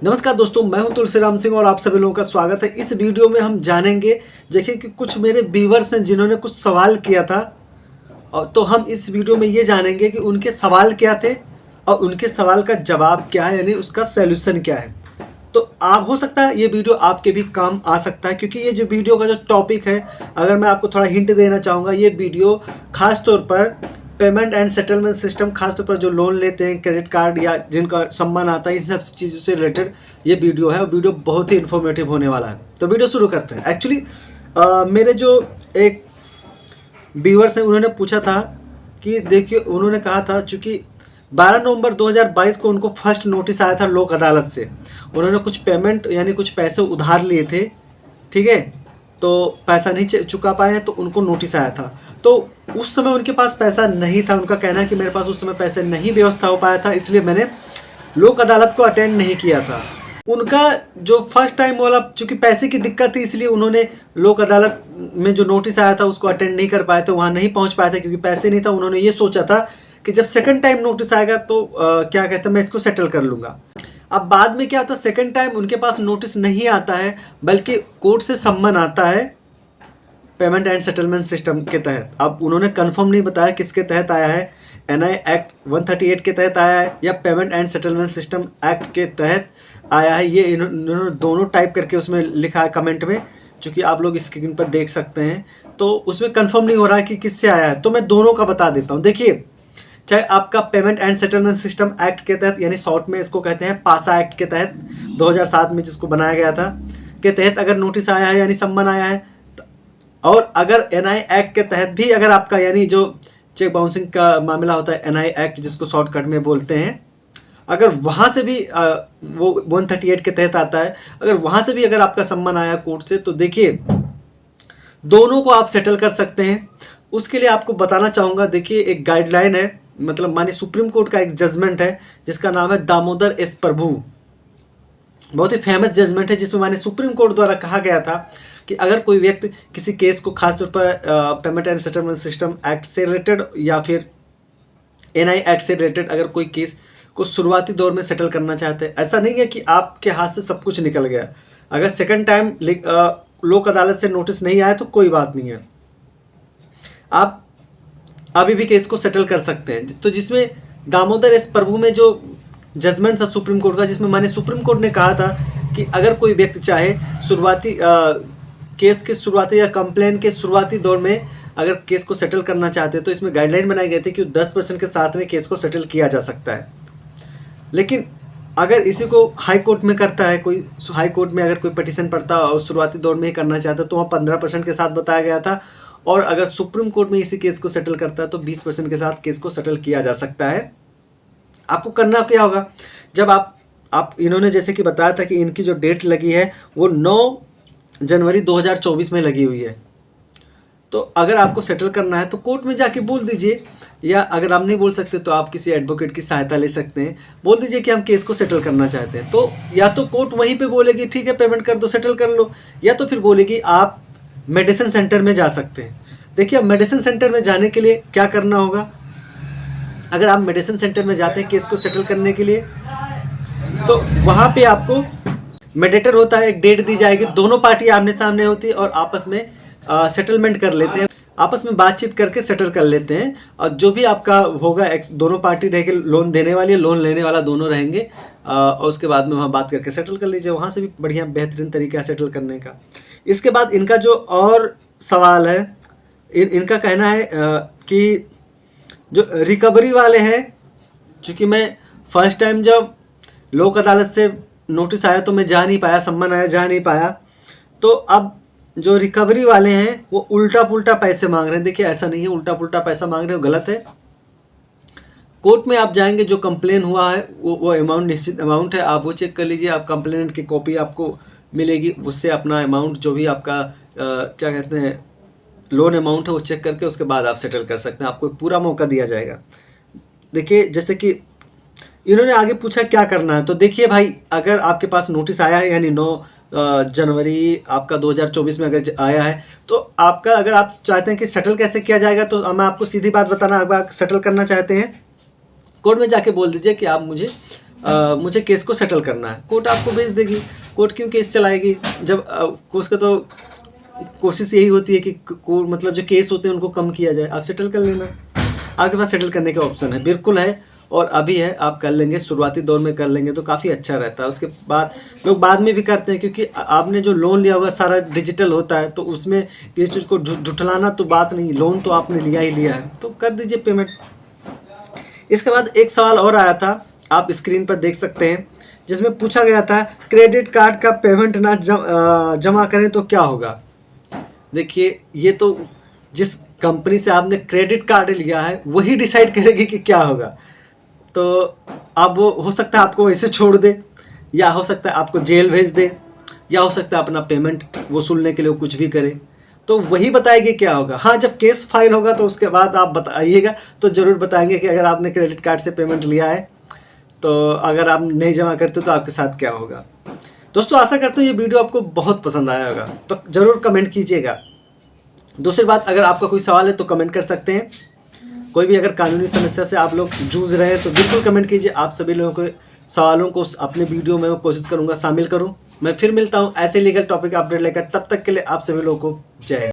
नमस्कार दोस्तों, मैं हूं तुलसीराम सिंह और आप सभी लोगों का स्वागत है। इस वीडियो में हम जानेंगे, देखिए कि कुछ मेरे व्यूवर्स हैं जिन्होंने कुछ सवाल किया था, और तो हम इस वीडियो में ये जानेंगे कि उनके सवाल क्या थे और उनके सवाल का जवाब क्या है, यानी उसका सॉल्यूशन क्या है। तो आप हो सकता है ये वीडियो आपके भी काम आ सकता है, क्योंकि ये जो वीडियो का जो टॉपिक है, अगर मैं आपको थोड़ा हिंट देना चाहूँगा, ये वीडियो खास तौर पर पेमेंट एंड सेटलमेंट सिस्टम, खासतौर पर जो लोन लेते हैं, क्रेडिट कार्ड या जिनका सम्मान आता है, इन सब चीज़ों से रिलेटेड ये वीडियो है और वीडियो बहुत ही इन्फॉर्मेटिव होने वाला है। तो वीडियो शुरू करते हैं। एक्चुअली मेरे जो एक व्यूअर्स हैं उन्होंने पूछा था कि देखिए, उन्होंने कहा था चूँकि 12 नवंबर 2022 को उनको फर्स्ट नोटिस आया था लोक अदालत से। उन्होंने कुछ पेमेंट यानी कुछ पैसे उधार लिए थे, ठीक है, तो पैसा नहीं चुका पाए हैं तो उनको नोटिस आया था। तो उस समय उनके पास पैसा नहीं था। उनका कहना है कि मेरे पास उस समय पैसे नहीं व्यवस्था हो पाया था, इसलिए मैंने लोक अदालत को अटेंड नहीं किया था। उनका जो फर्स्ट टाइम वाला, चूँकि पैसे की दिक्कत थी, इसलिए उन्होंने लोक अदालत में जो नोटिस आया था उसको अटेंड नहीं कर पाए थे, वहाँ नहीं पहुँच पाए थे क्योंकि पैसे नहीं था। उन्होंने ये सोचा था कि जब सेकंड टाइम नोटिस आएगा तो क्या कहते हैं, मैं इसको सेटल कर लूँगा। अब बाद में क्या होता है, सेकंड टाइम उनके पास नोटिस नहीं आता है, बल्कि कोर्ट से सम्मन आता है पेमेंट एंड सेटलमेंट सिस्टम के तहत। अब उन्होंने कंफर्म नहीं बताया किसके तहत आया है, एनआई एक्ट 138 के तहत आया है या payment and settlement system act के तहत आया है। ये इन्होंने दोनों टाइप करके उसमें लिखा है कमेंट में, चूँकि आप लोग स्क्रीन पर देख सकते हैं। तो उसमें कंफर्म नहीं हो रहा है कि किससे आया है, तो मैं दोनों का बता देता हूँ। देखिए, चाहे आपका payment and settlement system act के तहत, यानी शॉर्ट में इसको कहते हैं पासा एक्ट के तहत, 2007 में जिसको बनाया गया था, के तहत अगर नोटिस आया है यानी सम्मन आया है, और अगर एनआई एक्ट के तहत भी अगर आपका, यानी जो चेक बाउंसिंग का मामला होता है, एनआई एक्ट जिसको शॉर्टकट में बोलते हैं, अगर वहाँ से भी वो 138 के तहत आता है, अगर वहाँ से भी अगर आपका सम्मन आया कोर्ट से, तो देखिए दोनों को आप सेटल कर सकते हैं। उसके लिए आपको बताना चाहूँगा, देखिए एक गाइडलाइन है, मतलब माने सुप्रीम कोर्ट का एक जजमेंट है जिसका नाम है दामोदर एस प्रभु। बहुत ही फेमस जजमेंट है, जिसमें माने सुप्रीम कोर्ट द्वारा कहा गया था कि अगर कोई व्यक्ति किसी केस को खासतौर पर payment and settlement system act से रिलेटेड या फिर एनआई एक्ट से रिलेटेड अगर कोई केस को शुरुआती दौर में सेटल करना चाहते हैं, ऐसा नहीं है कि आपके हाथ से सब कुछ निकल गया। अगर सेकंड टाइम लोक अदालत से नोटिस नहीं आया तो कोई बात नहीं है, आप अभी भी केस को सेटल कर सकते हैं। तो जिसमें दामोदर एस प्रभु में जो जजमेंट था सुप्रीम कोर्ट का, जिसमें माने सुप्रीम कोर्ट ने कहा था कि अगर कोई व्यक्ति चाहे शुरुआती केस के शुरुआती या कंप्लेन के शुरुआती दौर में अगर केस को सेटल करना चाहते हैं, तो इसमें गाइडलाइन बनाई गई थी कि 10% के साथ में केस को सेटल किया जा सकता है। लेकिन अगर इसी को हाई कोर्ट में करता है कोई, हाई कोर्ट में अगर कोई पिटीशन पड़ता है और शुरुआती दौर में ही करना चाहता है, तो वहाँ 15% के साथ बताया गया था, और अगर सुप्रीम कोर्ट में इसी केस को सेटल करता है तो 20% के साथ केस को सेटल किया जा सकता है। आपको करना क्या होगा, जब आप इन्होंने जैसे कि बताया था कि इनकी जो डेट लगी है वो 9 जनवरी 2024 में लगी हुई है। तो अगर आपको सेटल करना है तो कोर्ट में जाके बोल दीजिए, या अगर आप नहीं बोल सकते तो आप किसी एडवोकेट की सहायता ले सकते हैं। बोल दीजिए कि हम केस को सेटल करना चाहते हैं, तो या तो कोर्ट वहीं पे बोलेगी ठीक है पेमेंट कर दो, सेटल कर लो, या तो फिर बोलेगी आप मेडिसिन सेंटर में जा सकते हैं। देखिए, अब मेडिसिन सेंटर में जाने के लिए क्या करना होगा, अगर आप मेडिसिन सेंटर में जाते हैं केस को सेटल करने के लिए, तो वहाँ पे आपको मेडिएटर होता है, एक डेट दी जाएगी, दोनों पार्टी आमने सामने होती है और आपस में सेटलमेंट कर लेते हैं, आपस में बातचीत करके सेटल कर लेते हैं। और जो भी आपका होगा, दोनों पार्टी रहेगी, लोन देने वाली लोन लेने वाला दोनों रहेंगे, और उसके बाद में वहाँ बात करके सेटल कर लीजिए। वहाँ से भी बढ़िया बेहतरीन तरीका है सेटल करने का। इसके बाद इनका जो और सवाल है, इनका कहना है कि जो रिकवरी वाले हैं, चूँकि मैं फर्स्ट टाइम जब लोक अदालत से नोटिस आया तो मैं जा नहीं पाया, सम्मन आया जा नहीं पाया, तो अब जो रिकवरी वाले हैं वो उल्टा पुल्टा पैसे मांग रहे हैं। देखिए, ऐसा नहीं है उल्टा पुल्टा पैसा मांग रहे हो, गलत है। कोर्ट में आप जाएंगे, जो कंप्लेन हुआ है वो अमाउंट निश्चित अमाउंट है, आप वो चेक कर लीजिए, आप कंप्लेनेंट की कॉपी आपको मिलेगी, उससे अपना अमाउंट जो भी आपका क्या कहते हैं लोन अमाउंट है वो चेक करके उसके बाद आप सेटल कर सकते हैं, आपको पूरा मौका दिया जाएगा। देखिए, जैसे कि इन्होंने आगे पूछा क्या करना है, तो देखिए भाई, अगर आपके पास नोटिस आया है यानी 9 जनवरी आपका 2024 में अगर आया है, तो आपका अगर आप चाहते हैं कि सेटल कैसे किया जाएगा, तो मैं आपको सीधी बात बताना, अगर आप सेटल करना चाहते हैं कोर्ट में जाके बोल दीजिए कि आप मुझे मुझे केस को सेटल करना है, कोर्ट आपको भेज देगी। कोर्ट क्यों केस चलाएगी जब उसका तो कोशिश यही होती है कि मतलब जो केस होते हैं उनको कम किया जाए, आप सेटल कर लेना। आपके पास सेटल करने का ऑप्शन है, बिल्कुल है, और अभी है, आप कर लेंगे, शुरुआती दौर में कर लेंगे तो काफ़ी अच्छा रहता है। उसके बाद लोग बाद में भी करते हैं, क्योंकि आपने जो लोन लिया हुआ सारा डिजिटल होता है, तो उसमें किसी चीज़ को झुठलाना तो बात नहीं, लोन तो आपने लिया ही लिया है, तो कर दीजिए पेमेंट। इसके बाद एक सवाल और आया था, आप स्क्रीन पर देख सकते हैं, जिसमें पूछा गया था क्रेडिट कार्ड का पेमेंट ना जमा करें तो क्या होगा। देखिए, ये तो जिस कंपनी से आपने क्रेडिट कार्ड लिया है वही डिसाइड करेगी कि क्या होगा। तो अब वो हो सकता है आपको वैसे छोड़ दे, या हो सकता है आपको जेल भेज दे, या हो सकता है अपना पेमेंट वसूलने के लिए कुछ भी करे, तो वही बताएगी क्या होगा। हाँ, जब केस फाइल होगा तो उसके बाद आप बताइएगा, तो ज़रूर बताएंगे कि अगर आपने क्रेडिट कार्ड से पेमेंट लिया है तो अगर आप नहीं जमा करते तो आपके साथ क्या होगा। दोस्तों, आशा करते हो ये वीडियो आपको बहुत पसंद आया होगा, तो ज़रूर कमेंट कीजिएगा। दूसरी बात, अगर आपका कोई सवाल है तो कमेंट कर सकते हैं। कोई भी अगर कानूनी समस्या से आप लोग जूझ रहे हैं तो बिल्कुल कमेंट कीजिए। आप सभी लोगों के सवालों को अपने वीडियो में मैं कोशिश करूंगा शामिल करूं। मैं फिर मिलता हूं ऐसे लीगल टॉपिक अपडेट लेकर, तब तक के लिए आप सभी लोगों को जय हिंद।